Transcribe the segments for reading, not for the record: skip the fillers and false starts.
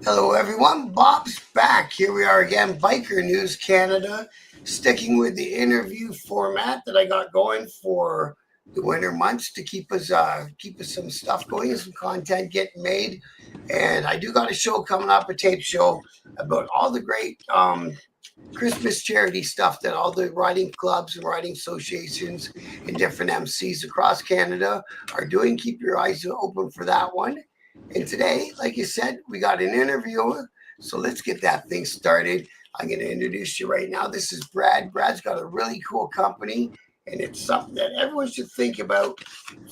Hello, everyone. Bob's back. Here we are again, Biker News Canada, sticking with the interview format that I got going for the winter months to keep us some stuff going and some content getting made. And I do got a show coming up, a tape show about all the great Christmas charity stuff that all the riding clubs and riding associations and different MCs across Canada are doing. Keep your eyes open for that one. And today, like you said, we got an interviewer. So let's get that thing started. I'm going to introduce you right now. This is Brad. Brad's got a really cool company, and it's something that everyone should think about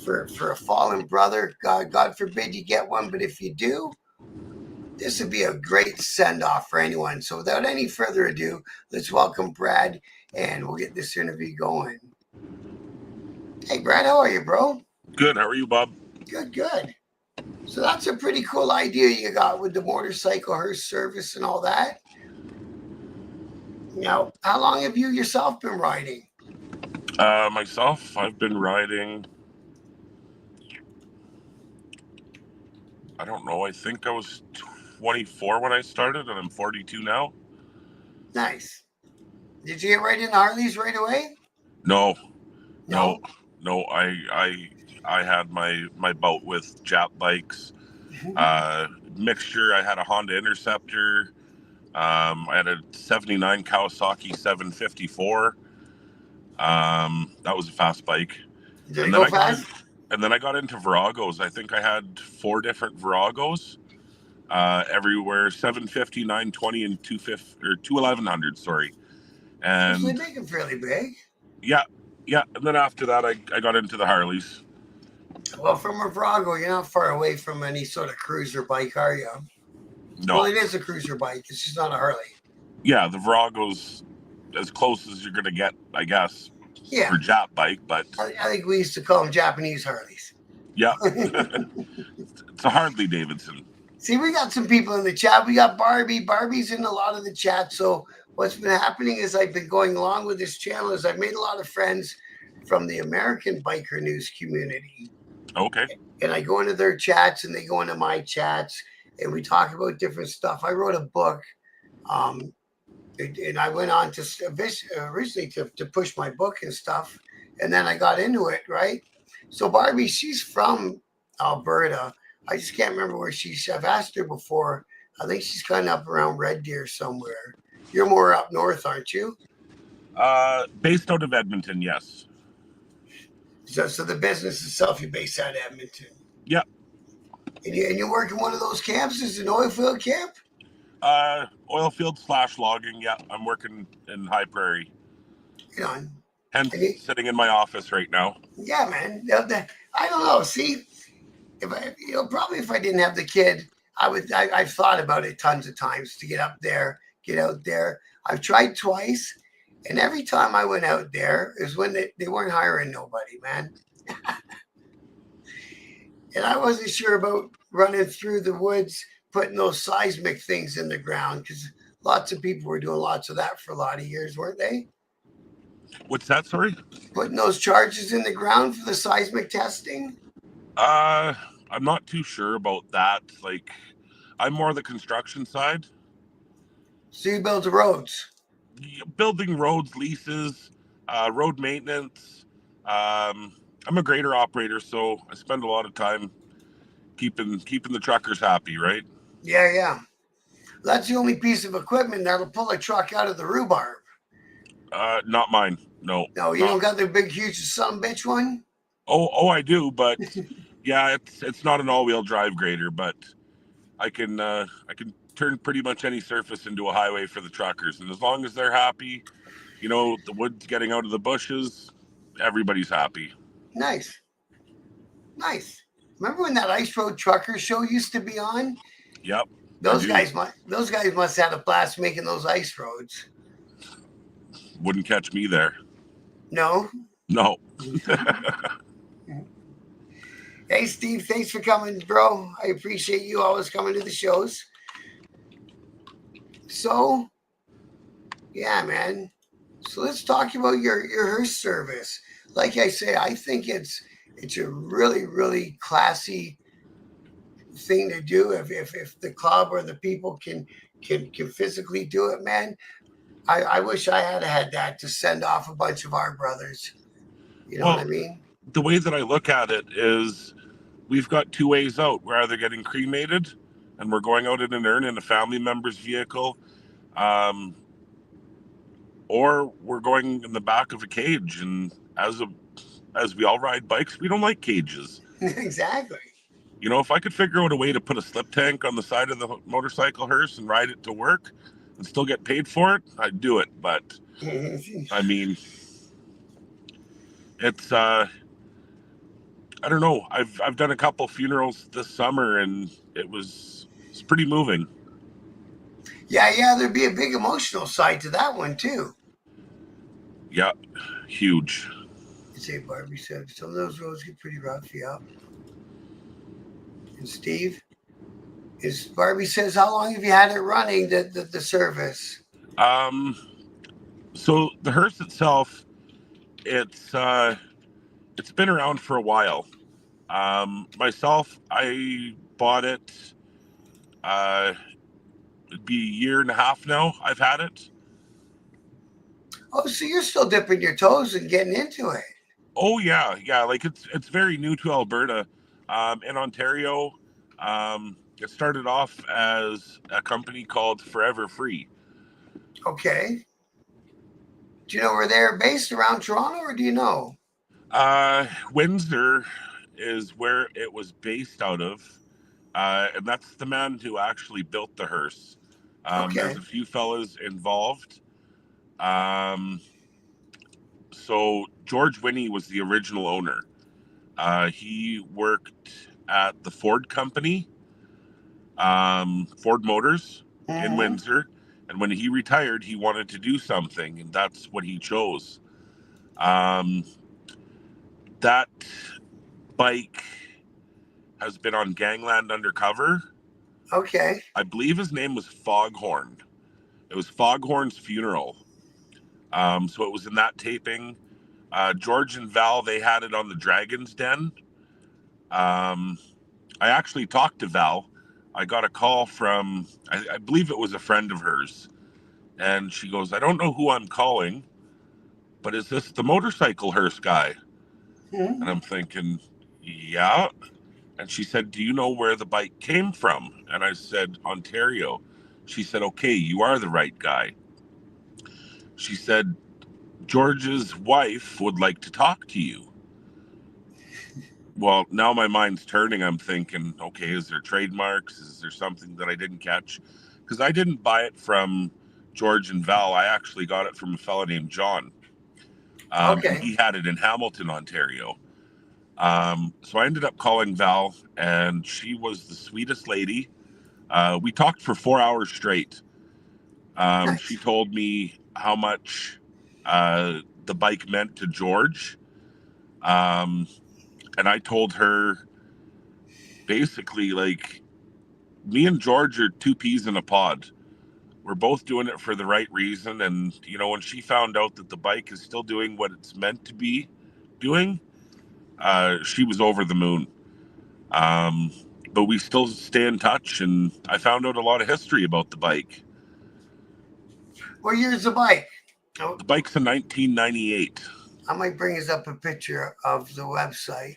for a fallen brother. God forbid you get one, but if you do, this would be a great send off for anyone. So without any further ado, let's welcome Brad, and we'll get this interview going. Hey, Brad, how are you, bro? Good. How are you, Bob? Good, good. So that's a pretty cool idea you got with the motorcycle Hearst service and all that. Now, how long have you yourself been riding? Myself, I've been riding, I don't know, I think I was 24 when I started, and I'm 42 now. Nice. Did you get right into Harleys right away? No, No. I had my bout with Jap bikes, mixture. I had a Honda Interceptor. I had a 79 Kawasaki 754. That was a fast bike. Did it And go fast? And then I got into Viragos. I think I had 4 different Viragos, everywhere 750, 920, and 250 or 21100. Sorry, So they and make them fairly big. yeah. And then after that, I got into the Harleys. Well, from a Virago, you're not far away from any sort of cruiser bike, are you? No, Well, it is a cruiser bike. It's just not a Harley. yeah, the Virago's as close as you're gonna get, I guess, Yeah. for Jap bike. But I think we used to call them Japanese Harleys. yeah, it's a Harley Davidson. See, we got some people in the chat. We got Barbie. Barbie's in a lot of the chat. So what's been happening is I've been going along with this channel is I've made a lot of friends from the American biker news community. Okay. And I go into their chats and they go into my chats and we talk about different stuff. I wrote a book, and I went on to originally to push my book and stuff. And then I got into it, right? So Barbie, she's from Alberta. I just can't remember where she's. I've asked her before. I think she's kind of up around Red Deer somewhere. You're more up north, aren't you? Based out of Edmonton, yes. So the business itself, you base out of Edmonton. Yeah. And you work in one of those camps? Is it an oil field camp? Oil field / logging. Yeah, I'm working in High Prairie. You know, Hence, sitting in my office right now. Yeah, man. I don't know. See, probably if I didn't have the kid, I've thought about it tons of times to get up there, get out there. I've tried twice, and every time I went out there is when they weren't hiring nobody, man. And I wasn't sure about running through the woods, putting those seismic things in the ground, because lots of people were doing lots of that for a lot of years, weren't they? What's that, sorry? Putting those charges in the ground for the seismic testing? I'm not too sure about that. Like, I'm more the construction side. So you build the roads? Building roads, leases, road maintenance. I'm a grader operator, so I spend a lot of time keeping the truckers happy, right? Yeah. That's the only piece of equipment that'll pull a truck out of the rhubarb. Not mine. No. No, you don't got the big, huge son bitch one? Oh, I do, but yeah, it's not an all-wheel drive grader, but I can turn pretty much any surface into a highway for the truckers, and as long as they're happy, the wood's getting out of the bushes, everybody's happy. Nice. Remember when that Ice Road Trucker show used to be on? Yep. Those guys must have had a blast making those ice roads. Wouldn't catch me there. No. Hey, Steve, thanks for coming, bro. I appreciate you always coming to the shows. So, yeah, man. So let's talk about your Hearst service. Like I say, I think it's a really, really classy thing to do if the club or the people can physically do it, man. I wish I had that to send off a bunch of our brothers. You know what I Well, mean? the way that I look at it is we've got two ways out. We're either getting cremated and we're going out in an urn in a family member's vehicle, um, or we're going in the back of a cage. And as we all ride bikes, we don't like cages. Exactly. You know, if I could figure out a way to put a slip tank on the side of the motorcycle hearse and ride it to work and still get paid for it, I'd do it. But I mean, it's I don't know. I've done a couple funerals this summer and it's pretty moving. Yeah, there'd be a big emotional side to that one too. Yeah, huge. You say Barbie said some of those roads get pretty rough, yeah. And Steve, is Barbie says, how long have you had it running the service? Um, so the hearse itself, it's it's been around for a while. Myself, I bought it. It'd be a year and a half now. I've had it. Oh, so you're still dipping your toes and getting into it. Oh yeah. Like it's very new to Alberta. In Ontario, it started off as a company called Forever Free. Okay. Do you know where they're based around Toronto, or do you know? Windsor is where it was based out of, and that's the man who actually built the hearse. There's Okay. a few fellas involved. Um, so George Winnie was the original owner. He worked at the Ford company, Ford Motors in Mm-hmm. Windsor. And when he retired, he wanted to do something, and that's what he chose. Um, that bike has been on Gangland Undercover. Okay. I believe his name was Foghorn. It was Foghorn's funeral. So it was in that taping. George and Val, they had it on the Dragon's Den. Um, I actually talked to Val. I got a call from, I believe it was a friend of hers. And she goes, I don't know who I'm calling, but is this the motorcycle hearse guy? Mm-hmm. And I'm thinking, yeah. And she said, do you know where the bike came from? And I said, Ontario. She said, okay, you are the right guy. She said, George's wife would like to talk to you. Well, now my mind's turning. I'm thinking, okay, is there trademarks? Is there something that I didn't catch? Because I didn't buy it from George and Val. I actually got it from a fella named John. And Okay. he had it in Hamilton, Ontario. So I ended up calling Val, and she was the sweetest lady. We talked for 4 hours straight. She Nice. told me how much the bike meant to George. Um, and I told her basically, like, me and George are two peas in a pod. We're both doing it for the right reason. And, you know, when she found out that the bike is still doing what it's meant to be doing, she was over the moon. Um, but we still stay in touch, and I found out a lot of history about the bike. What year's the bike? Oh, The bike's in 1998. I might bring us up a picture of the website.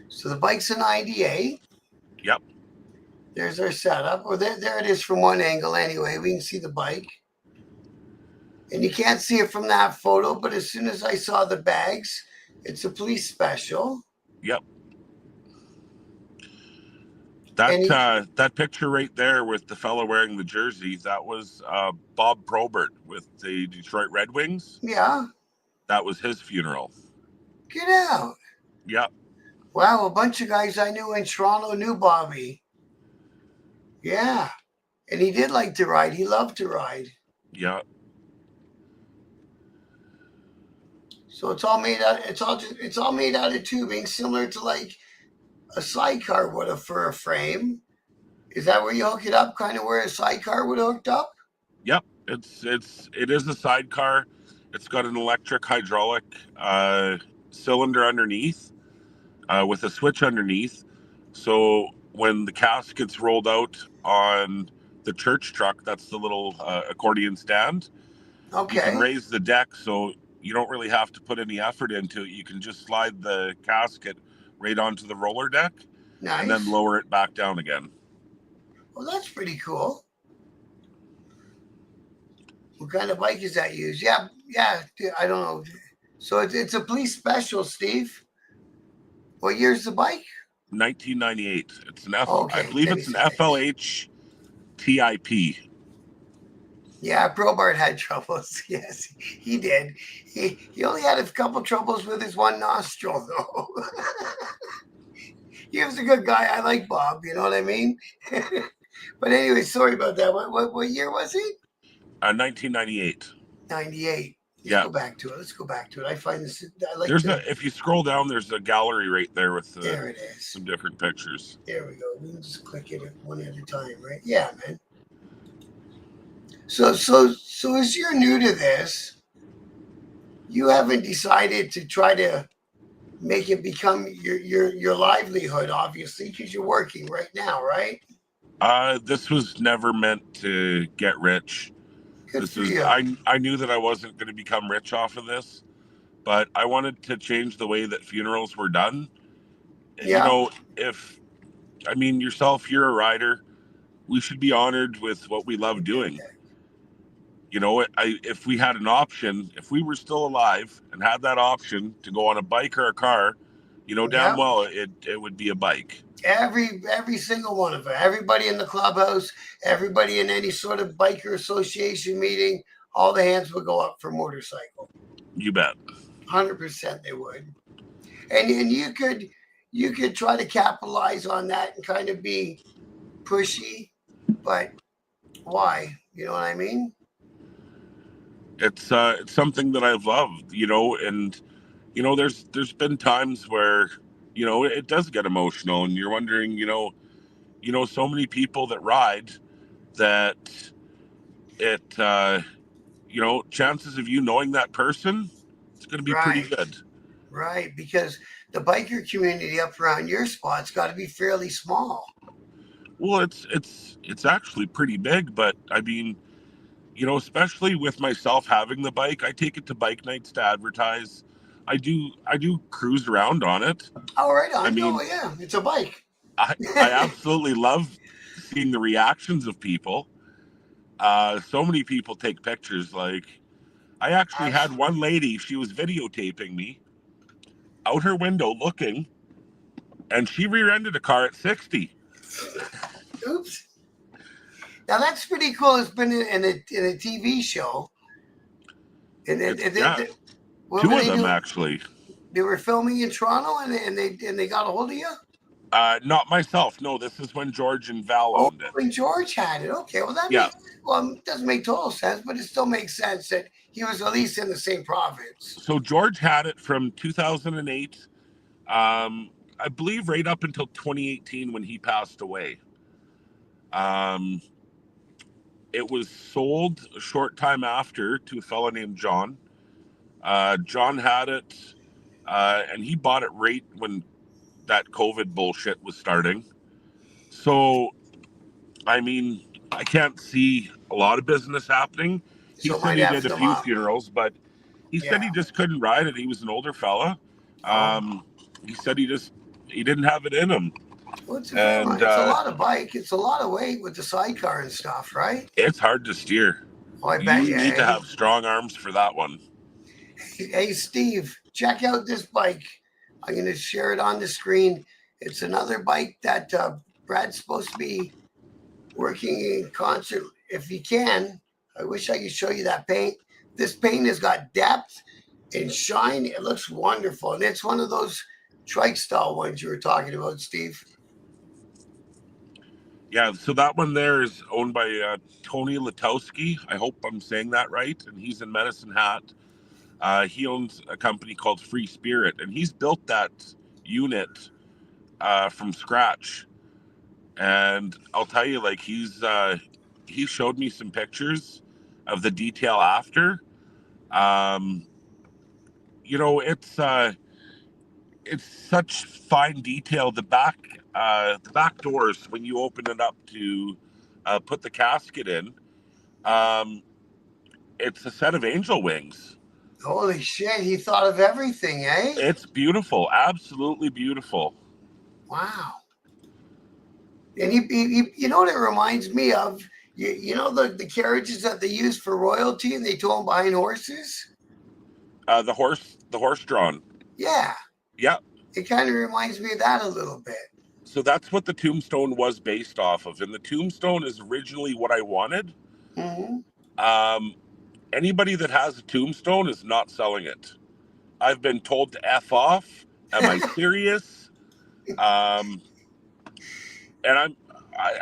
So the bike's a 98. Yep, There's our setup. Oh, there it is from one angle anyway. We can see the bike. And you can't see it from that photo, but as soon as I saw the bags, it's a police special. yep. And he, That picture right there with the fellow wearing the jersey, that was Bob Probert with the Detroit Red Wings. yeah, That was his funeral. get out. Yep, Wow, a bunch of guys I knew in Toronto knew Bobby. Yeah. And he did like to ride. He loved to ride. yep. So it's all made out it's all made out of tubing, similar to like a sidecar would have for a frame. Is that where you hook it up, kind of where a sidecar would have hooked up? Yep, it is a sidecar. It's got an electric hydraulic cylinder underneath with a switch underneath. So when the casket's rolled out on the church truck, that's the little accordion stand. You can Okay. raise the deck so you don't really have to put any effort into it. You can just slide the casket right onto the roller deck and then Nice. lower it back down again. Well, that's pretty cool. What kind of bike is that used? Yeah, yeah. I don't know. So it's a police special, Steve. What year's the bike? 1998. It's an I Okay, believe it's an thanks, thanks. FLH TIP. Yeah, Probart had troubles. Yes, he did. He only had a couple troubles with his one nostril, though. He was a good guy. I like Bob. You know what I mean? But anyway, sorry about that. What year was he? 1998. 98. Let's Yeah. go back to it. Let's go back to it. I find this. I like There's to. if you scroll down, there's a gallery right there with There it is. some different pictures. There we go. We can just click it one at a time, right? Yeah, man. So as you're new to this, you haven't decided to try to make it become your livelihood, obviously, because you're working right now, right? This was never meant to get rich. Good This for is you. I knew that I wasn't going to become rich off of this, but I wanted to change the way that funerals were done. You Yeah. know, if I mean yourself, you're a rider. We should be honored with what we love doing. You know, if we had an option, if we were still alive and had that option to go on a bike or a car, you know damn Yeah. well it would be a bike. Every single one of them. Everybody in the clubhouse, everybody in any sort of biker association meeting, all the hands would go up for motorcycle. You bet. 100% they would. And you could try to capitalize on that and kind of be pushy, but why? You know what I mean? It's something that I've loved, you know, and you know there's been times where you know it does get emotional and you're wondering, you know so many people that ride that it you know chances of you knowing that person, it's going to be pretty Right. good. Right, because the biker community up around your spot's got to be fairly small. Well, it's actually pretty big, but I mean, you know, especially with myself having the bike, I take it to bike nights to advertise. I do cruise around on it. Oh, right I on. Oh, mean, yeah, it's a bike. I absolutely love seeing the reactions of people. So many people take pictures. Like, I actually had one lady, she was videotaping me out her window looking, and she rear-ended a car at 60. Oops. Now that's pretty cool. It's been in a TV show, Yeah, what two were of they them doing? actually. They were filming in Toronto, and they got a hold of you. Not myself. No, this is when George and Val Oh, owned it. and George had it. Okay, well that Yeah. makes it doesn't make total sense, but it still makes sense that he was at least in the same province. So George had it from 2008, I believe, right up until 2018 when he passed away. Um, it was sold a short time after to a fellow named John. John had it, and he bought it right when that COVID bullshit was starting. So, I mean, I can't see a lot of business happening. He So it said might he have did a them few up. funerals, but he said Yeah. he just couldn't ride it. He was an older fella. Oh. He said he didn't have it in him, Well, it's a fair and amount. It's a lot of bike. It's a lot of weight with the sidecar and stuff, right? it's hard to steer. Oh, I bet You you. need to Eh? have strong arms for that one. Hey, Steve, check out this bike. I'm going to share it on the screen. It's another bike that Brad's supposed to be working in concert. If you can, I wish I could show you that paint. This paint has got depth and shine. It looks wonderful. And it's one of those trike style ones you were talking about, Steve. Yeah, so that one there is owned by Tony Latowski. I hope I'm saying that right. And he's in Medicine Hat. He owns a company called Free Spirit, and he's built that unit from scratch. And I'll tell you, like he showed me some pictures of the detail after. Um, you know, it's such fine detail. The back the back doors when you open it up to put the casket in. Um, it's a set of angel wings. Holy shit, he thought of everything, eh? It's beautiful, absolutely beautiful. Wow. And you know what it reminds me of? You know the carriages that they use for royalty and they tow them behind horses? The horse drawn. Yeah, Yeah. it kind of reminds me of that a little bit. So that's what the tombstone was based off of, and the tombstone is originally what I wanted. Mm-hmm. Um, Anybody that has a tombstone is not selling it. I've been told to f off. Am I serious? Um, and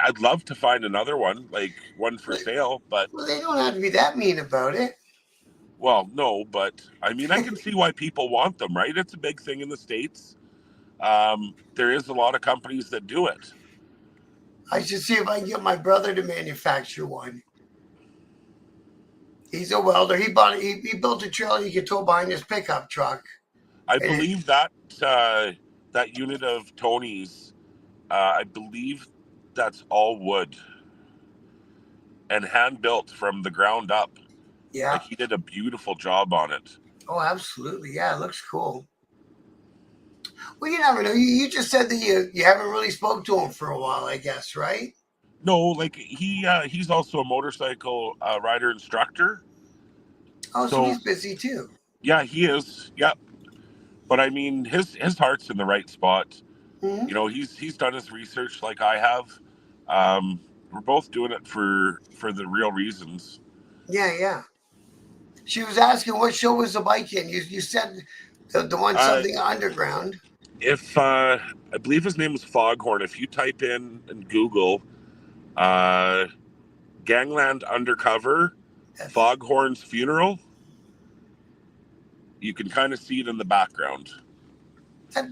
I'd love to find another one, like one for sale, but Well, they don't have to be that mean about it. well, no, but I mean, I can see why people want them, right? It's a big thing in the States. There is a lot of companies that do it. I should see if I can get my brother to manufacture one. He's a welder. He built a trailer he could tow behind his pickup truck. I And it, believe that that unit of Tony's, I believe that's all wood and hand built from the ground up. yeah. Like he did a beautiful job on it. Oh, absolutely. Yeah, it looks cool. Well, you never know. You just said that you haven't really spoke to him for a while, I guess, right? No, like he's also a motorcycle rider instructor. Oh, so So he's busy too. yeah, he is. Yeah, but I mean, his heart's in the right spot. Mm-hmm. You know, he's done his research like I have. We're both doing it for the real reasons. Yeah, yeah. She was asking what show was the bike in. You said the one Uh, something underground. if I believe his name is Foghorn. If you type in Google uh, Gangland Undercover That's Foghorn's funeral, you can kind of see it in the background.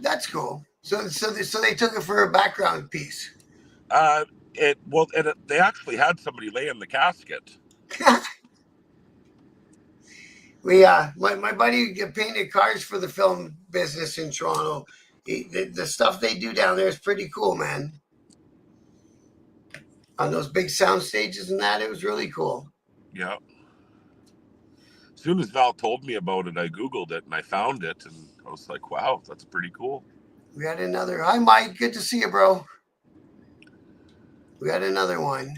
that's cool. So they took it for a background piece. Uh, they actually had somebody lay in the casket. My buddy painted cars for the film business in Toronto. The stuff they do down there is pretty cool, man. On those big sound stages and that, it was really cool. Yeah. As soon as Val told me about it, I Googled it and I found it, and I was like, "Wow, that's pretty cool." We had another. Hi, Mike. Good to see you, bro. We got another one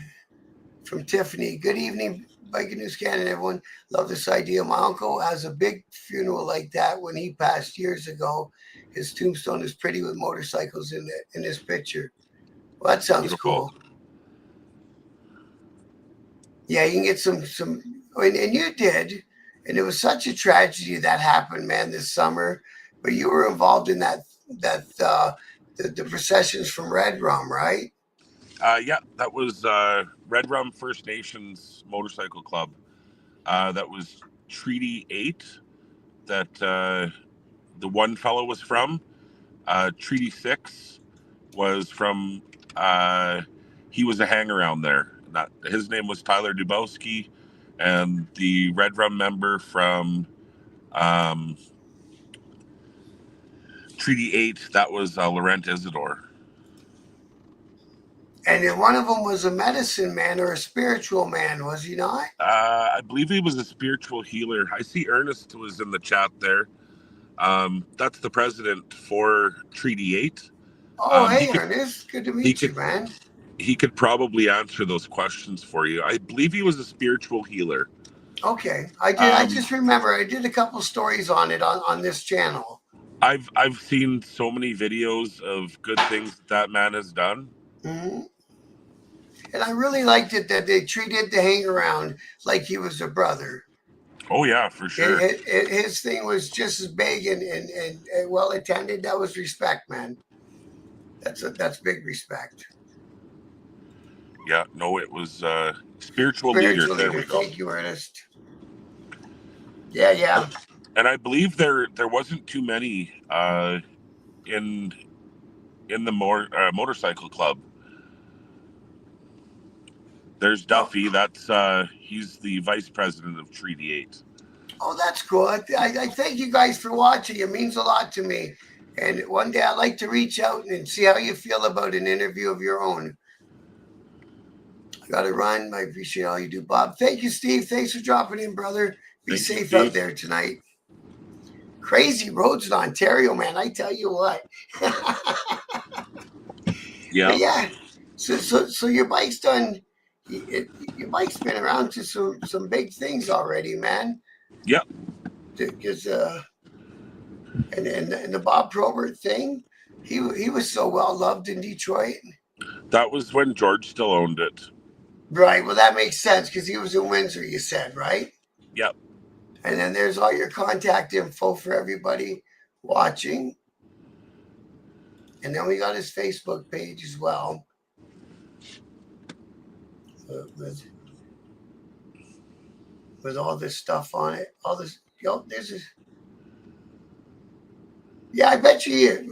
from Tiffany. Good evening, Biking News Canada, everyone. Love this idea. My uncle has a big funeral like that when he passed years ago. His tombstone is pretty with motorcycles in this picture. Well, that sounds Beautiful. cool. Yeah, you can get and you did, and it was such a tragedy that happened, man, this summer. But you were involved in the processions from Red Rum, right? Yeah, that was Red Rum First Nations Motorcycle Club. That was Treaty 8 that the one fellow was from. Treaty 6 was from, he was a hangaround there. His name was Tyler Dubowski, and the Red Rum member from um, Treaty 8, that was Laurent Isidore. And then one of them was a medicine man or a spiritual man, was he not? I believe he was a spiritual healer. I see Ernest was in the chat there. That's the president for Treaty 8. Oh, He hey, could Ernest. Good to he meet you, could man. he could probably answer those questions for you. I believe he was a spiritual healer. Okay, I did. I Um, just remember I did a couple stories on it on this channel. I've seen so many videos of good things that man has done. Mm-hmm. And I really liked it that they treated the hang around like he was a brother. Oh yeah, for sure. His thing was just as big and well attended. That was respect, man. That's big respect. Yeah, no, it was spiritual leader. Spiritual There leader. we go. Thank you, Ernest. Yeah, yeah. And I believe there wasn't too many in the motorcycle club. There's No. Duffy. That's he's the vice president of Treaty 8. Oh, that's cool. I thank you guys for watching. It means a lot to me. And one day I'd like to reach out and see how you feel about an interview of your own. I got to run. I appreciate all you do, Bob. Thank you, Steve. Thanks for dropping in, brother. Be Thank you, safe out Steve. there tonight. Crazy roads in Ontario, man. I tell you what. Yeah. But yeah, so your bike's done. Your bike's been around to some big things already, man. Yep. Because and the Bob Probert thing, he was so well loved in Detroit. That was when George still owned it. Right. Well, that makes sense because he was in Windsor. You said right. Yep. And then there's all your contact info for everybody watching. And then we got his Facebook page as well. With all this stuff on it. All this, there's this. Yeah, I bet you.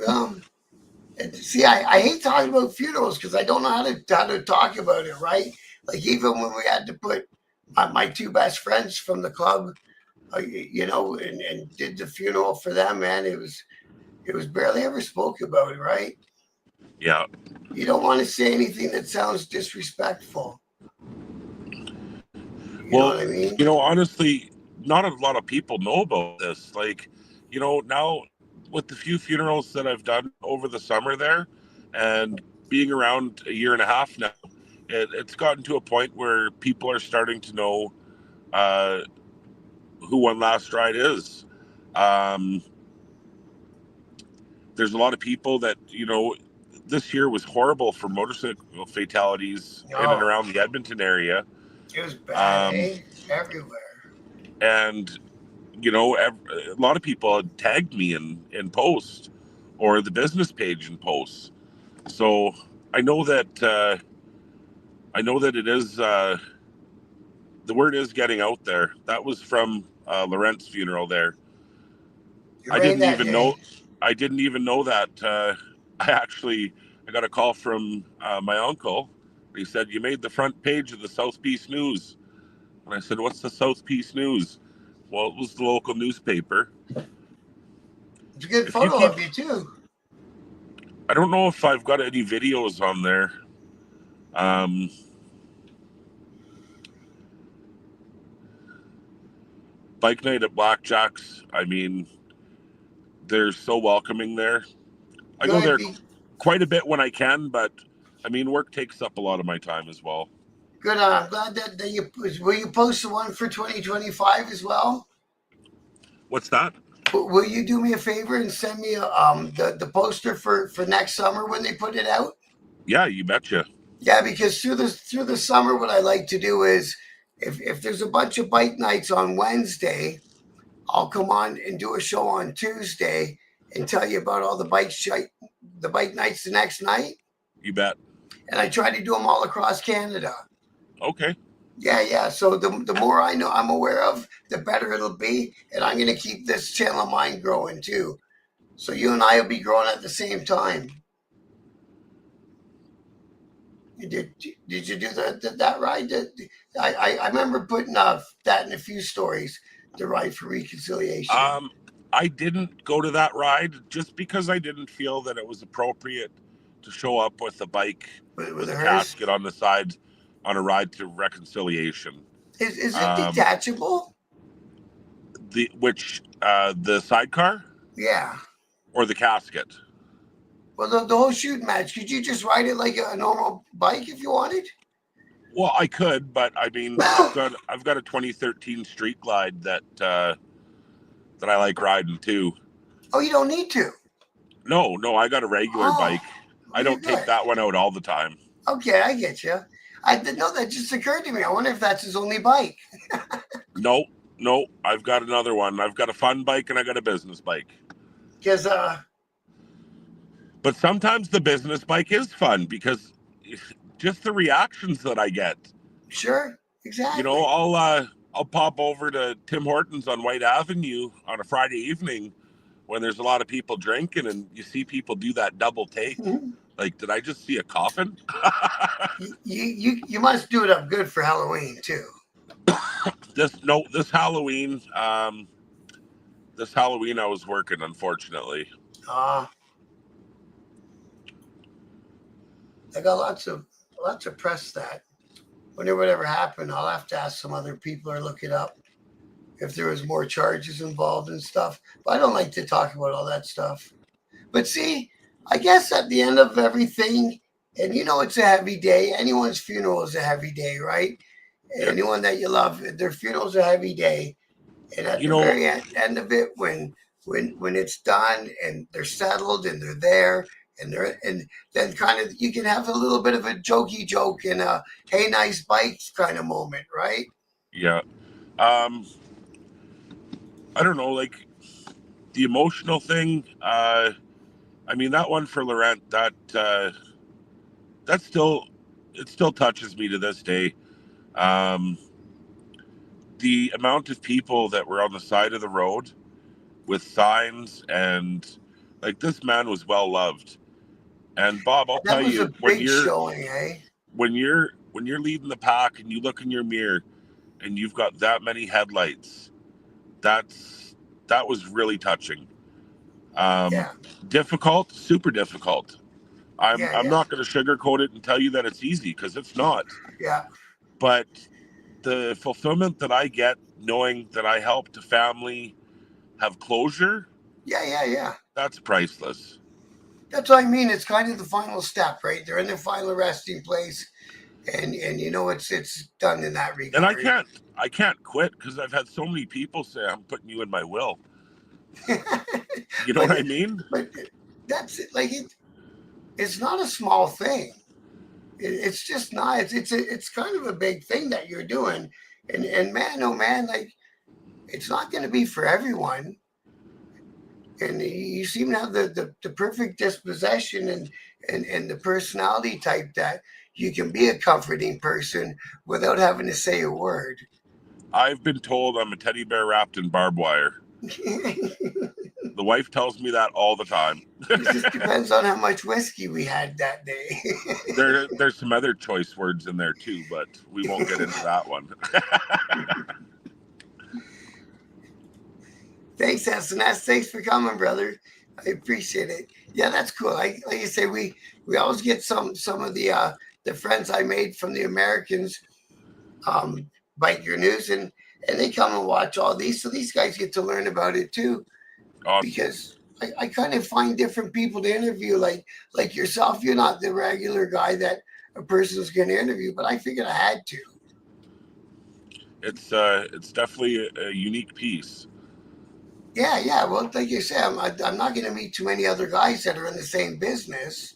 See, I hate talking about funerals because I don't know how to talk about it, right? Like even when we had to put my two best friends from the club, and did the funeral for them, man, it was barely ever spoke about, right? Yeah. You don't want to say anything that sounds disrespectful. You know Well, what I mean? honestly, not a lot of people know about this. Like, now with the few funerals that I've done over the summer there, and being around a year and a half now, it's gotten to a point where people are starting to know uh, who One Last Ride is. Um, there's a lot of people that, this year was horrible for motorcycle fatalities in and No, around the Edmonton area. it was bad, Um, eh? Everywhere. and a lot of people had tagged me in post or the business page in posts. So I know that it is the word is getting out there. That was from Laurent's funeral there. You I rain didn't that even day. know. I didn't even know that. I got a call from my uncle. He said, "You made the front page of the South Peace News." And I said, "What's the South Peace News?" Well, it was the local newspaper. It's a good If you photo keep, of you too. I don't know if I've got any videos on there. Um, Bike night at Blackjack's. I mean, they're so welcoming there. I go Good. there quite a bit when I can, but I mean, work takes up a lot of my time as well. Good. I'm glad that you will you post the one for 2025 as well. What's that? Will you do me a favor and send me the poster for next summer when they put it out? Yeah, you betcha. Yeah, because through the summer, what I like to do is if there's a bunch of bike nights on Wednesday, I'll come on and do a show on Tuesday and tell you about all the bike nights the next night. You bet. And I try to do them all across Canada. Okay. Yeah, yeah. So the more I know, I'm aware of, the better it'll be, and I'm going to keep this channel of mine growing too. So you and I will be growing at the same time. Did you do that ride? I remember putting that in a few stories. The ride for reconciliation Um, I didn't go to that ride just because I didn't feel that it was appropriate to show up with a bike with with the a Hearst. casket on the side on a ride to reconciliation. Is it Um, detachable? the sidecar Yeah. or the casket? Well, the whole shooting match. Could you just ride it like a normal bike if you wanted? Well, I could, but I mean, I've got a 2013 Street Glide that I like riding too. Oh, you don't need to. No, I got a regular Oh, bike. well, I you're don't take good. that one out all the time. Okay, I get you. I didn't know that just occurred to me. I wonder if that's his only bike. No, no, I've got another one. I've got a fun bike and I got a business bike. Because But sometimes the business bike is fun because just the reactions that I get. sure, You know, exactly. I'll pop over to Tim Hortons on White Avenue on a Friday evening when there's a lot of people drinking and you see people do that double take. Like, did I just see a coffin? You must do it up good for Halloween too. This Halloween, this Halloween I was working, unfortunately. Ah, I got lots of press that. Whenever whatever happened, I'll have to ask some other people or look it up if there was more charges involved and stuff. But I don't like to talk about all that stuff. But see, I guess at the end of everything, and it's a heavy day. Anyone's funeral is a heavy day, right? Yeah. Anyone that you love, their funeral's a heavy day. And at You the know, very end of it, when it's done and they're settled and they're there and then kind of you can have a little bit of a jokey joke and a hey nice bikes kind of moment, right? yeah. Um, I don't know, like the emotional thing. I mean, that one for Laurent, that still, it still touches me to this day. Um, the amount of people that were on the side of the road with signs, and like, this man was well loved. And Bob, I'll That tell was you, a big showing, eh? when you're leading the pack and you look in your mirror and you've got that many headlights, that's that was really touching. Um, Yeah, Difficult, super difficult. yeah, I'm yeah, not going to sugarcoat it and tell you that it's easy, because it's not. yeah, But the fulfillment that I get knowing that I helped a family have closure, yeah, yeah, yeah. that's priceless. That's what I mean. It's kind of the final step, right? They're in their final resting place, and it's done in that And regard. I can't quit, because I've had so many people say I'm putting you in my will. You know but what I mean? but that's it. Like it's not a small thing. It's just not. It's kind of a big thing that you're doing, and man, oh man, like it's not going to be for everyone. And you seem to have the perfect disposition and the personality type that you can be a comforting person without having to say a word. I've been told I'm a teddy bear wrapped in barbed wire. The wife tells me that all the time. It just depends on how much whiskey we had that day. There's some other choice words in there too, but we won't get into that one. Thanks, SNS. Thanks for coming, brother. I appreciate it. Yeah, that's cool. Like you say, we always get some of the friends I made from the Americans bite your news and they come and watch all these, so these guys get to learn about it too. Awesome. Because I kind of find different people to interview, like yourself. You're not the regular guy that a person's going to interview, but I figured I had to. It's definitely a unique piece. Yeah, yeah. Well, like you said, I'm not going to meet too many other guys that are in the same business.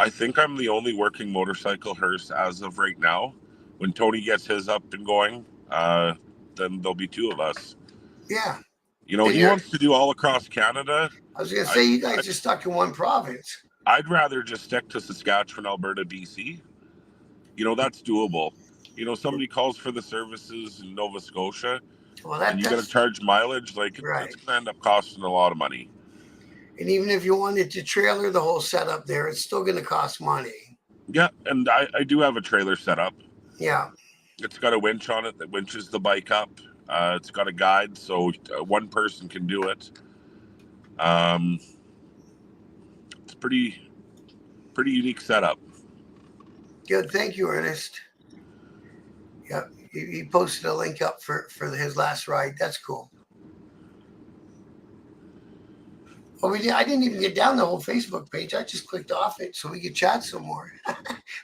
I think I'm the only working motorcycle Hearst as of right now. When Tony gets his up and going, then there'll be two of us. Yeah, You know, and he you're. wants to do all across Canada. I was going to I, say you I guys are stuck in one province. I'd rather just stick to Saskatchewan, Alberta, BC. You know, that's doable. You know, somebody calls for the services in Nova Scotia, Well, and you got to that's charge mileage. Like, it's right. going to end up costing a lot of money. And even if you wanted to trailer the whole setup there, it's still going to cost money. Yeah, and I do have a trailer set up. Yeah. It's got a winch on it that winches the bike up. It's got a guide, so one person can do it. Um, it's pretty unique setup. Good. Thank you, Ernest. Yep. He posted a link up for his last ride. That's cool. Well, I didn't even get down the whole Facebook page. I just clicked off it so we could chat some more.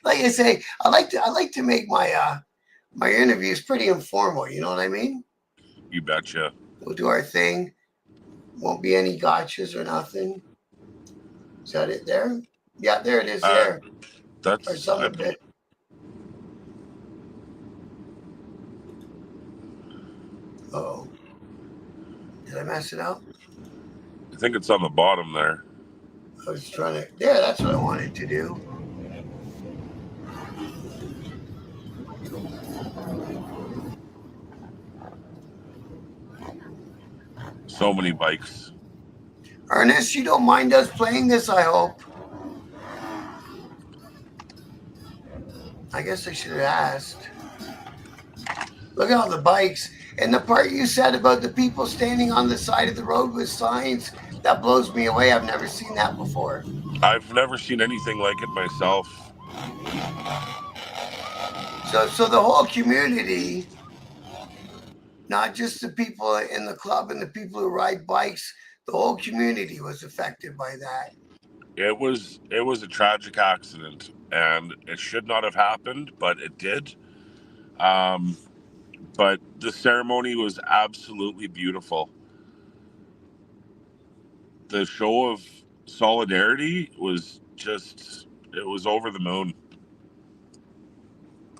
Like I say, I like to make my interviews pretty informal. You know what I mean? You betcha. We'll do our thing. Won't be any gotchas or nothing. Is that it there? Yeah, there it is Uh, there. Or that's some I, of it. Oh, did I mess it up? I think it's on the bottom there. I was trying to. Yeah, that's what I wanted to do. So many bikes. Ernest, you don't mind us playing this, I hope. I guess I should have asked. Look at all the bikes. And the part you said about the people standing on the side of the road with signs, That blows me away. I've never seen that before. I've never seen anything like it myself. So the whole community, not just the people in the club and the people who ride bikes, the whole community was affected by that. It was a tragic accident, and it should not have happened, but it did. But the ceremony was absolutely beautiful. The show of solidarity was just, it was over the moon.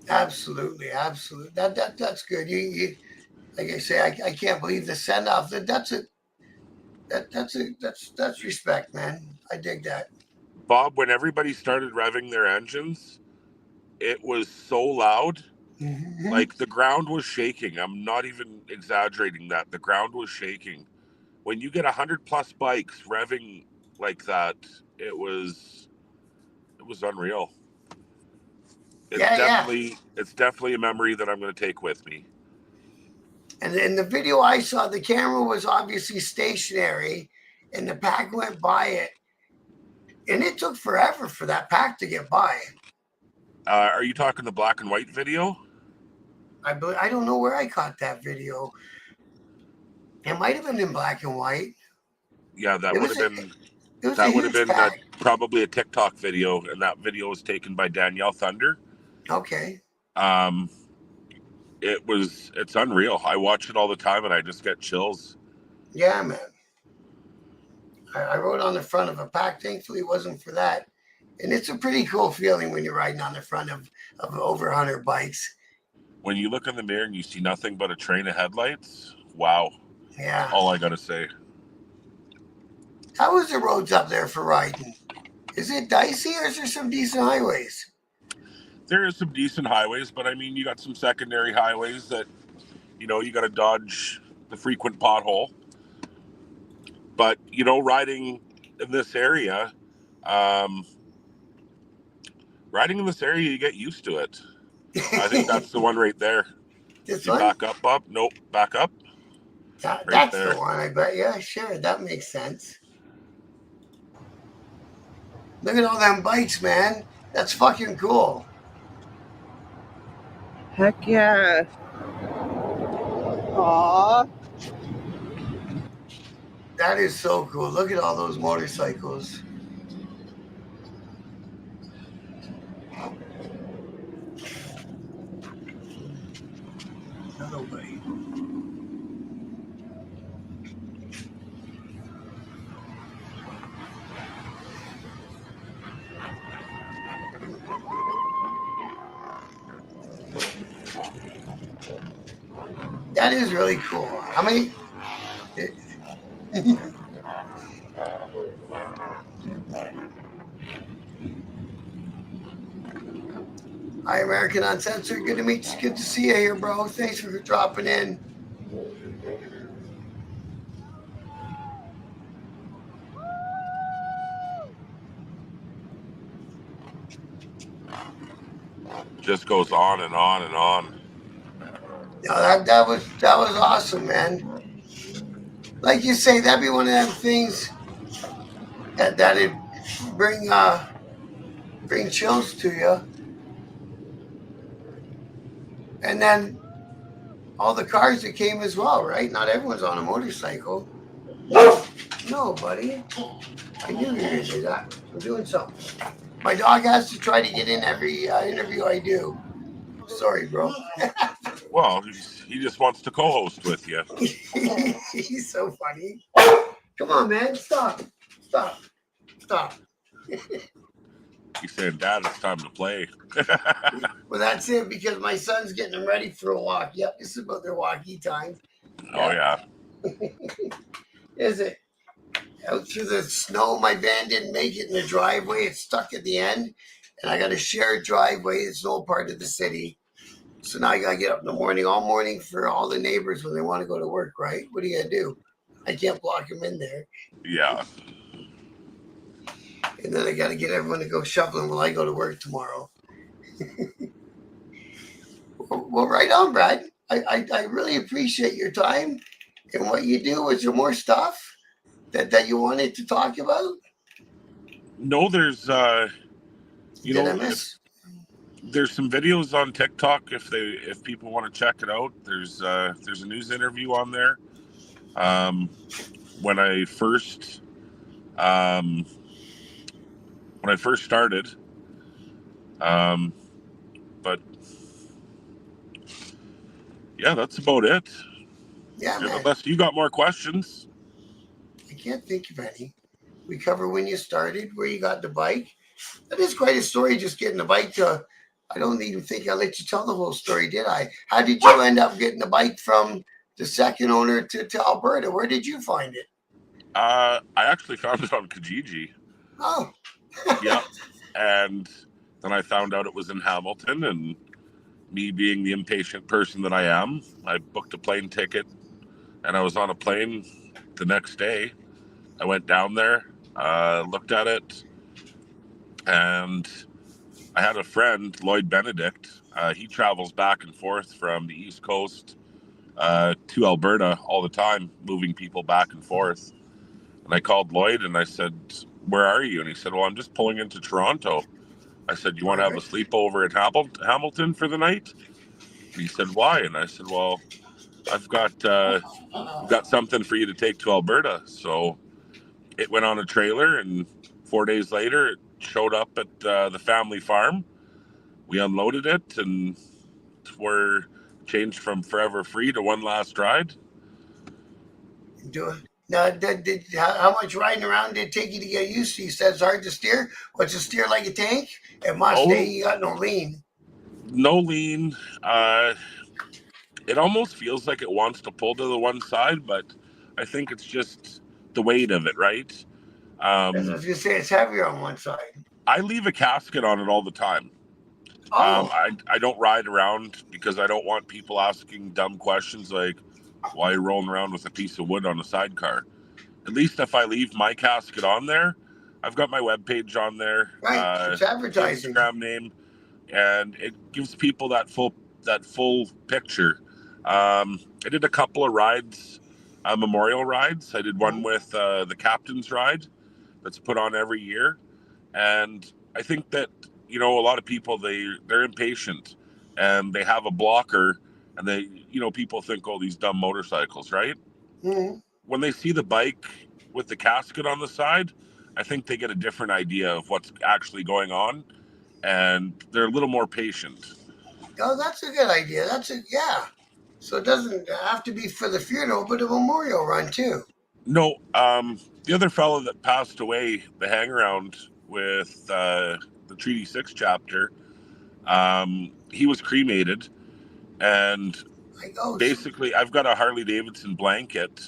Absolutely, absolutely. That's good. You like I say, I can't believe the send off. That's respect, man. I dig that. Bob, when everybody started revving their engines, it was so loud. Mm-hmm. Like the ground was shaking. I'm not even exaggerating that. The ground was shaking. When you get 100+ bikes revving like that, it was unreal. Yeah. It's definitely a memory that I'm going to take with me. And in the video I saw, the camera was obviously stationary, and the pack went by it, and it took forever for that pack to get by. Are you talking the black and white video? I don't know where I caught that video. It might have been in black and white. Yeah, It was a huge pack. Probably a TikTok video, and that video was taken by Danielle Thunder. Okay. Um, it's unreal. I watch it all the time, and I just get chills. Yeah, man. I rode on the front of a pack. Thankfully, it wasn't for that. And it's a pretty cool feeling when you're riding on the front of over 100 bikes. When you look in the mirror and you see nothing but a train of headlights, wow. Yeah. All I got to say. How is the roads up there for riding? Is it dicey, or is there some decent highways? There is some decent highways, but I mean, you got some secondary highways that, you got to dodge the frequent pothole. But, riding in this area, you get used to it. I think that's the one right there. This You one? back up, Bob? Nope, back up. That's there. The one, I bet. Yeah, sure. That makes sense. Look at all them bikes, man. That's fucking cool. Heck yeah. Aww. That is so cool. Look at all those motorcycles. Another way. That is really cool. How many? Hi, American Uncensored. Good to meet you. Good to see you here, bro. Thanks for dropping in. Just goes on and on and on. No, that was awesome, man. Like you say, that'd be one of them things that'd bring chills to you. And then all the cars that came as well, right? Not everyone's on a motorcycle. No, buddy. I knew you were going to do that. I'm doing something. My dog has to try to get in every interview I do. Sorry, bro. Well, he just wants to co-host with you. He's so funny. Come on, man. Stop. He's saying, Dad, it's time to play. Well, that's it, because my son's getting them ready for a walk. Yep, this is about their walkie time. Oh, yeah. Is it? Out through the snow, my van didn't make it in the driveway. It's stuck at the end, and I got a shared driveway. It's an old part of the city. So now I got to get up in the morning, all morning, for all the neighbors when they want to go to work, right? What are you going to do? I can't block them in there. Yeah. And then I got to get everyone to go shoveling while I go to work tomorrow. Well, right on, Brad. I really appreciate your time and what you do. Is there more stuff? that you wanted to talk about? No, there's Did I if miss? there's some videos on TikTok if people want to check it out. There's a news interview on there. Um, when I first um, when I first started, um, but yeah, that's about it. Yeah, man. Unless you got more questions. I can't think of any. We cover when you started, where you got the bike. That is quite a story, just getting the bike to. I don't even think I let you tell the whole story, did I? How did you end up getting the bike from the second owner to Alberta? Where did you find it? I actually found it on Kijiji. Oh, Yeah, and then I found out it was in Hamilton, and me being the impatient person that I am, I booked a plane ticket, and I was on a plane the next day. I went down there, looked at it, and I had a friend, Lloyd Benedict. He travels back and forth from the East Coast to Alberta all the time, moving people back and forth. And I called Lloyd and I said, "Where are you?" And he said, "Well, I'm just pulling into Toronto." I said, "You want to have a perfect. sleepover at Hamilton for the night?" And he said, "Why?" And I said, "Well, I've got something for you to take to Alberta." So it went on a trailer, and 4 days later, it showed up at the family farm. We unloaded it, and we're changed from forever free to one last ride. Do it. Now, how much riding around did it take you to get used to? You said it's hard to steer. What's it steer like a tank? It must. Oh, You got no lean. no lean. It almost feels like it wants to pull to the one side, but I think it's just the weight of it, right? As I Um, was gonna say, it's heavier on one side. I leave a casket on it all the time. Oh, I don't ride around because I don't want people asking dumb questions like, why are you rolling around with a piece of wood on a sidecar? At least if I leave my casket on there, I've got my webpage on there, right. It's advertising. Instagram name, and it gives people that full picture. I did a couple of rides, memorial rides. I did one Mhm. with the captain's ride that's put on every year, and I think that a lot of people they're impatient and they have a blocker, and people think, oh, these dumb motorcycles, right? Mhm. When they see the bike with the casket on the side, I think they get a different idea of what's actually going on, and they're a little more patient. Oh, that's a good idea. That's a yeah. So it doesn't have to be for the funeral, but a memorial run too. No, the other fellow that passed away, the hangaround with the Treaty 6 chapter, he was cremated, and Like, oh, basically, I've got a Harley Davidson blanket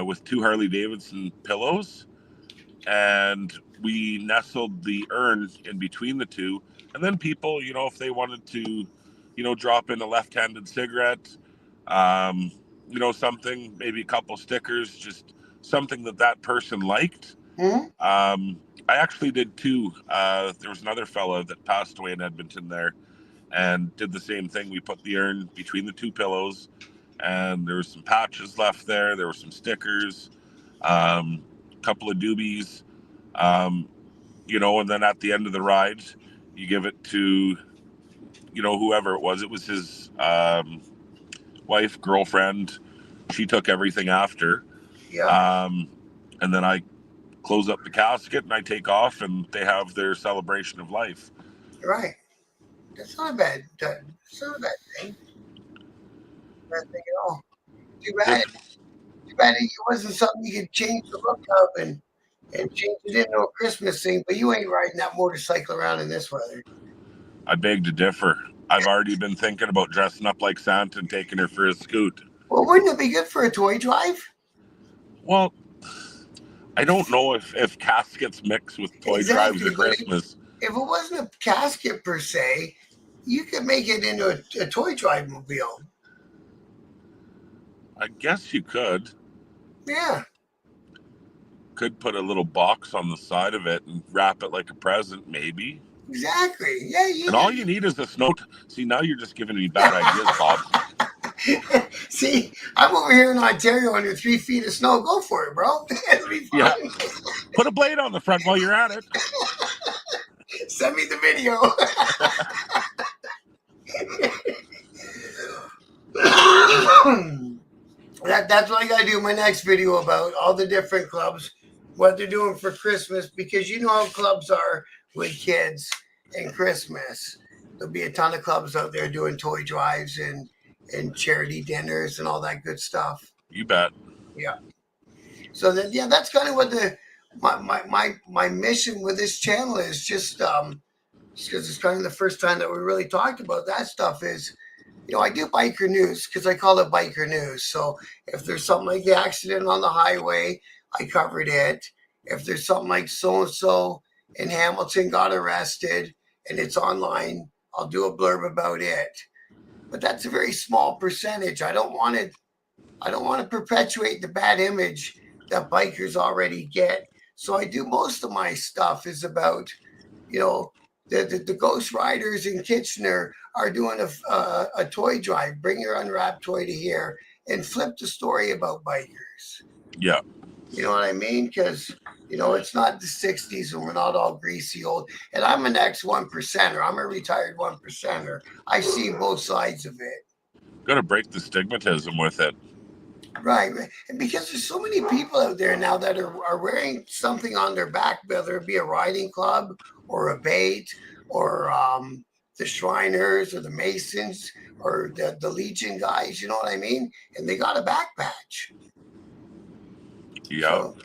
with two Harley Davidson pillows, and we nestled the urn in between the two. And then people, if they wanted to, drop in a left-handed cigarette, um, something, maybe a couple stickers, just something that person liked. hmm? I actually did too. There was another fella that passed away in Edmonton there, and did the same thing. We put the urn between the two pillows, and there was some patches left there. There were some stickers, a couple of doobies, um, and then at the end of the ride, you give it to, whoever it was. It was his wife, girlfriend. She took everything after. Yeah, Um, and then I close up the casket and I take off, and they have their celebration of life. right. That's not a bad. That's not a bad thing. Bad thing at all. Too bad. It, Too bad it wasn't something you could change the look of and change it into a Christmas thing. But you ain't riding that motorcycle around in this weather. I beg to differ. I've already been thinking about dressing up like Santa and taking her for a scoot. Well, wouldn't it be good for a toy drive? Well, I don't know if caskets mix with toy drives Exactly. at But Christmas. if it wasn't a casket per se, you could make it into a toy drive mobile. I guess you Yeah, could put a little box on the side of it and wrap it like a present, maybe. exactly. Yeah, you And all you need is a snow. See, now you're just giving me bad ideas, Bob. See, I'm over here in Ontario under 3 feet of snow. Go for it, bro. It'll be Yeah. fun. Put a blade on the front while you're at it. Send me the video. That's what I gotta do my next video about all the different clubs, what they're doing for Christmas, because you know how clubs are with kids and Christmas. There'll be a ton of clubs out there doing toy drives and charity dinners and all that good stuff. You bet. Yeah. So then, yeah, that's kind of what my mission with this channel is. Just because it's kind of the first time that we really talked about that stuff is, I do biker news because I call it biker news. So if there's something like the accident on the highway, I covered it. If there's something like so and so in Hamilton got arrested and it's online, I'll do a blurb about it. But that's a very small percentage. I don't want to. I don't want to perpetuate the bad image that bikers already get. So I do most of my stuff is about, the Ghost Riders in Kitchener are doing a toy drive. Bring your unwrapped toy to here and flip the story about bikers. Yeah. You know what I mean? Because, it's not the 60s and we're not all greasy old. And I'm an ex 1%er. I'm a retired 1%er. I've seen both sides of it. Got to break the stigmatism with it. Right. And because there's so many people out there now that are wearing something on their back, whether it be a riding club or a bait or the Shriners or the Masons or the Legion guys, you know what I mean? And they got a back patch. Yeah. So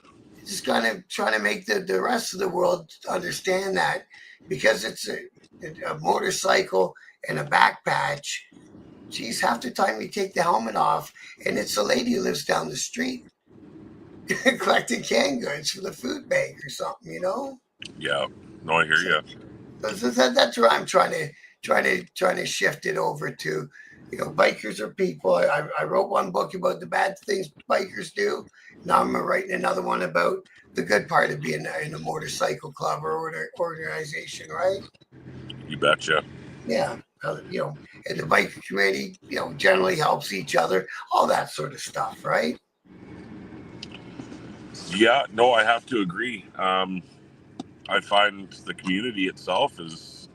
just kind of trying to make the rest of the world understand that because it's a motorcycle and a back patch. Geez, half the time you take the helmet off and it's a lady who lives down the street collecting canned goods for the food bank or something, Yeah. No, I hear you. So that's where I'm trying to shift it over to. Bikers are people. I wrote one book about the bad things bikers do. Now I'm writing another one about the good part of being in a motorcycle club or organization, right? You betcha. Yeah. And the biker community, generally helps each other, all that sort of stuff, right? Yeah, no, I have to agree. I find the community itself is,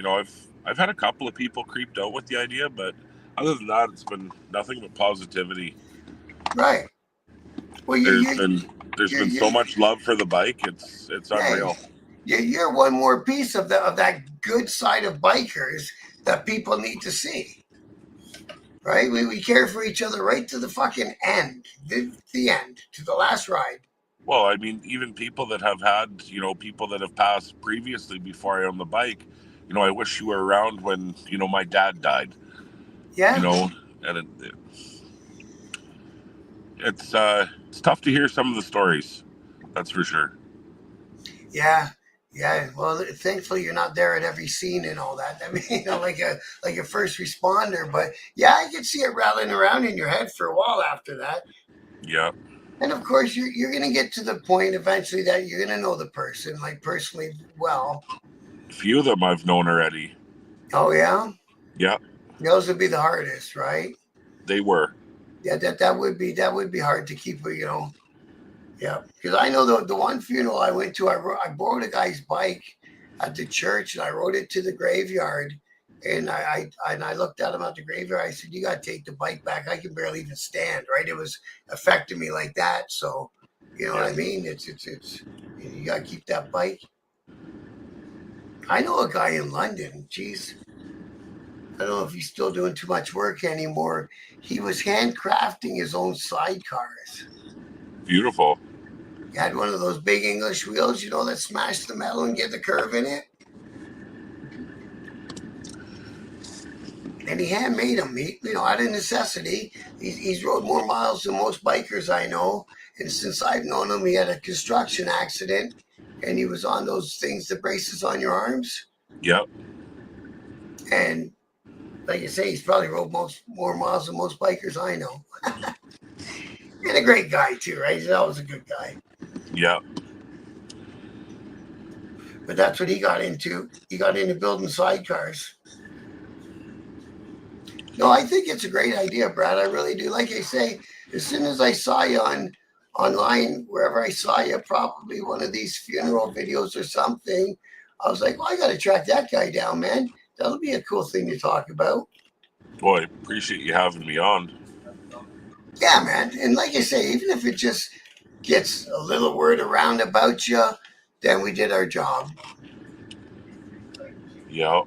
I've had a couple of people creeped out with the idea, but other than that, it's been nothing but positivity. Right. Well, there's been so much love for the bike. It's unreal. You're one more piece of that good side of bikers that people need to see. Right? We care for each other right to the fucking end. The end. To the last ride. Well, I mean, even people that have had, people that have passed previously before I owned the bike, I wish you were around when, my dad died. Yeah. And it's tough to hear some of the stories. That's for sure. Yeah. Yeah, well, thankfully you're not there at every scene and all that. I mean, like a first responder, but yeah, I could see it rattling around in your head for a while after that. Yeah. And of course, you're going to get to the point eventually that you're going to know the person, like personally well. A few of them I've known already. Oh yeah. Yeah. Those would be the hardest, right? They were. Yeah, that would be hard to keep, Yeah, because I know the one funeral I went to, I borrowed a guy's bike at the church and I rode it to the graveyard. And I looked at him at the graveyard. I said, "You got to take the bike back. I can barely even stand." Right? It was affecting me like that. So, you know what I mean? It's you got to keep that bike. I know a guy in London. Jeez, I don't know if he's still doing too much work anymore. He was handcrafting his own sidecars. Beautiful. He had one of those big English wheels, that smash the metal and get the curve in it. And he handmade them, out of necessity. He's rode more miles than most bikers I know. And since I've known him, he had a construction accident. And he was on those things, the braces on your arms. Yep. And like you say, he's probably rode more miles than most bikers I know. And a great guy, too, right? He's always a good guy. Yeah. But that's what he got into. He got into building sidecars. No, I think it's a great idea, Brad. I really do. Like I say, as soon as I saw you online, wherever I saw you, probably one of these funeral videos or something, I was like, well, I got to track that guy down, man. That'll be a cool thing to talk about. Boy, I appreciate you having me on. Yeah, man. And like I say, even if it just gets a little word around about you, then we did our job. Yeah,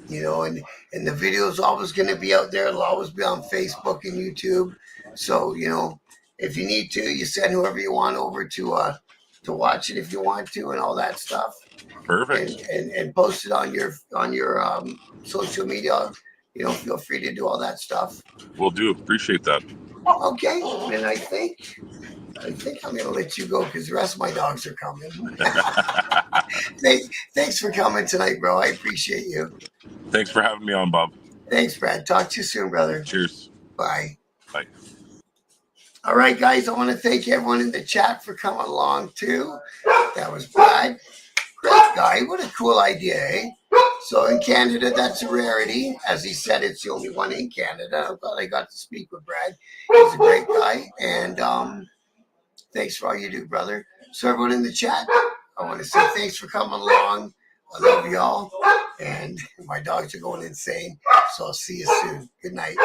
And the video is always going to be out there. It'll always be on Facebook and YouTube. So if you need to, you send whoever you want over to watch it if you want to, and all that stuff, and perfect. and post it on your social media. Feel free to do all that stuff. Will do. Appreciate that. Okay, and I think I'm gonna let you go because the rest of my dogs are coming. Thanks for coming tonight, bro. I appreciate you. Thanks for having me on, Bob. Thanks, Brad. Talk to you soon, brother. Cheers. Bye. Bye. All right, guys. I want to thank everyone in the chat for coming along too. That was Brad. Great guy. What a cool idea, eh? So in Canada, that's a rarity. As he said, it's the only one in Canada. I'm glad I got to speak with Brad. He's a great guy, and thanks for all you do, brother. So everyone in the chat, I want to say thanks for coming along. I love y'all, and my dogs are going insane. So I'll see you soon. Good night.